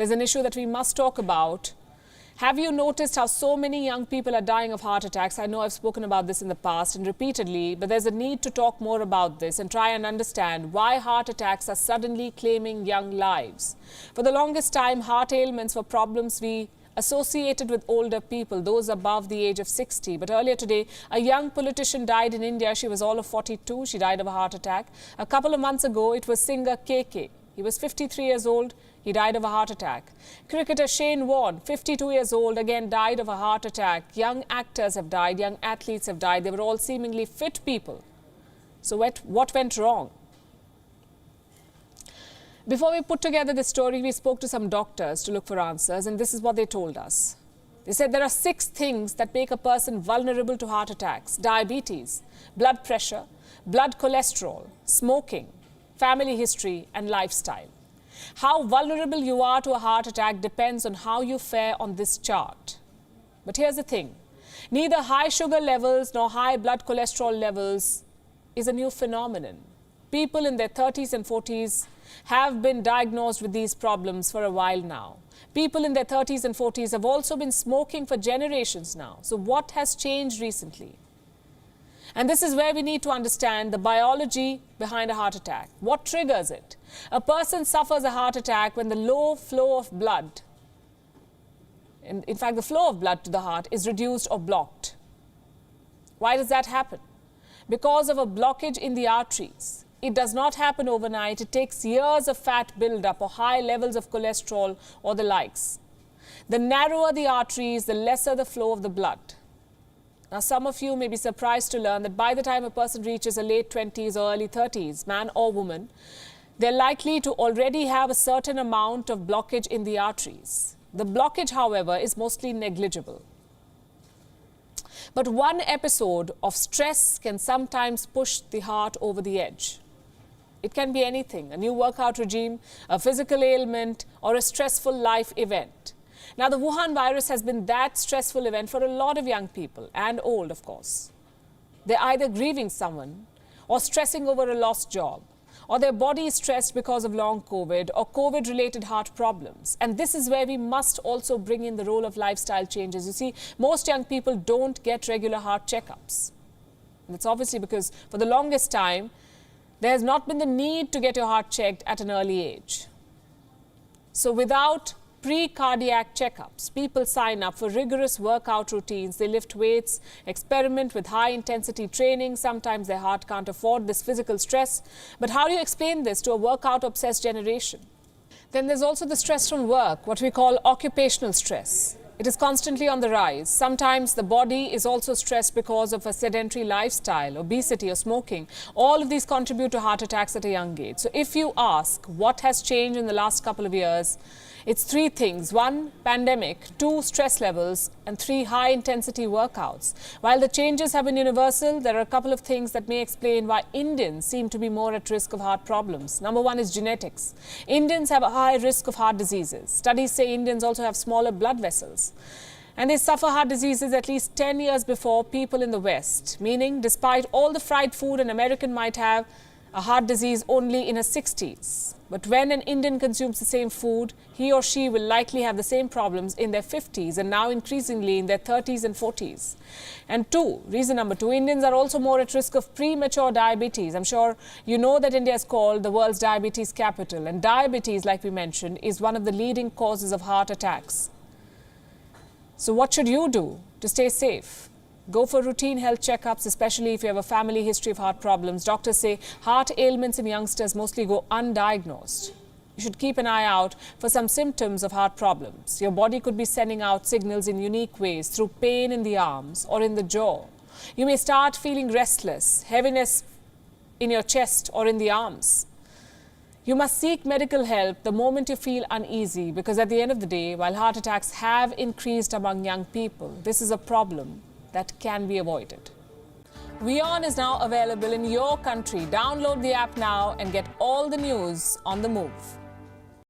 There's an issue that we must talk about. Have you noticed how so many young people are dying of heart attacks? I know I've spoken about this in the past and repeatedly, but there's a need to talk more about this and try and understand why heart attacks are suddenly claiming young lives. For the longest time, heart ailments were problems we associated with older people, those above the age of 60. But earlier today, a young politician died in India. She was all of 42. She died of a heart attack. A couple of months ago, it was singer KK. He was 53 years old. He died of a heart attack. Cricketer Shane Warne, 52 years old, again died of a heart attack. Young actors have died. Young athletes have died. They were all seemingly fit people. So what went wrong? Before we put together this story, we spoke to some doctors to look for answers, and this is what they told us. They said there are 6 things that make a person vulnerable to heart attacks: diabetes, blood pressure, blood cholesterol, smoking, family history, and lifestyle. How vulnerable you are to a heart attack depends on how you fare on this chart. But here's the thing. Neither high sugar levels nor high blood cholesterol levels is a new phenomenon. People in their 30s and 40s have been diagnosed with these problems for a while now. People in their 30s and 40s have also been smoking for generations now. So what has changed recently? And this is where we need to understand the biology behind a heart attack. What triggers it? A person suffers a heart attack when the low flow of blood, in fact, the flow of blood to the heart is reduced or blocked. Why does that happen? Because of a blockage in the arteries. It does not happen overnight. It takes years of fat buildup or high levels of cholesterol or the likes. The narrower the arteries, the lesser the flow of the blood. Now, some of you may be surprised to learn that by the time a person reaches a late 20s or early 30s, man or woman, they're likely to already have a certain amount of blockage in the arteries. The blockage, however, is mostly negligible. But one episode of stress can sometimes push the heart over the edge. It can be anything: a new workout regime, a physical ailment, or a stressful life event. Now, the Wuhan virus has been that stressful event for a lot of young people, and old, of course. They're either grieving someone, or stressing over a lost job, or their body is stressed because of long COVID or COVID-related heart problems. And this is where we must also bring in the role of lifestyle changes. You see, most young people don't get regular heart checkups. And it's obviously because for the longest time, there has not been the need to get your heart checked at an early age. So without pre-cardiac checkups, people sign up for rigorous workout routines. They lift weights, experiment with high-intensity training. Sometimes their heart can't afford this physical stress. But how do you explain this to a workout-obsessed generation? Then there's also the stress from work, what we call occupational stress. It is constantly on the rise. Sometimes the body is also stressed because of a sedentary lifestyle, obesity or smoking. All of these contribute to heart attacks at a young age. So if you ask what has changed in the last couple of years, it's 3 things. 1, pandemic. 2, stress levels. And 3, high-intensity workouts. While the changes have been universal, there are a couple of things that may explain why Indians seem to be more at risk of heart problems. Number 1 is genetics. Indians have a high risk of heart diseases. Studies say Indians also have smaller blood vessels. And they suffer heart diseases at least 10 years before people in the West. Meaning, despite all the fried food, an American might have a heart disease only in his 60s. But when an Indian consumes the same food, he or she will likely have the same problems in their 50s and now increasingly in their 30s and 40s. And reason number 2, Indians are also more at risk of premature diabetes. I'm sure you know that India is called the world's diabetes capital. And diabetes, like we mentioned, is one of the leading causes of heart attacks. So what should you do to stay safe? Go for routine health checkups, especially if you have a family history of heart problems. Doctors say heart ailments in youngsters mostly go undiagnosed. You should keep an eye out for some symptoms of heart problems. Your body could be sending out signals in unique ways through pain in the arms or in the jaw. You may start feeling restless, heaviness in your chest or in the arms. You must seek medical help the moment you feel uneasy, because at the end of the day, while heart attacks have increased among young people, this is a problem that can be avoided. WION is now available in your country. Download the app now and get all the news on the move.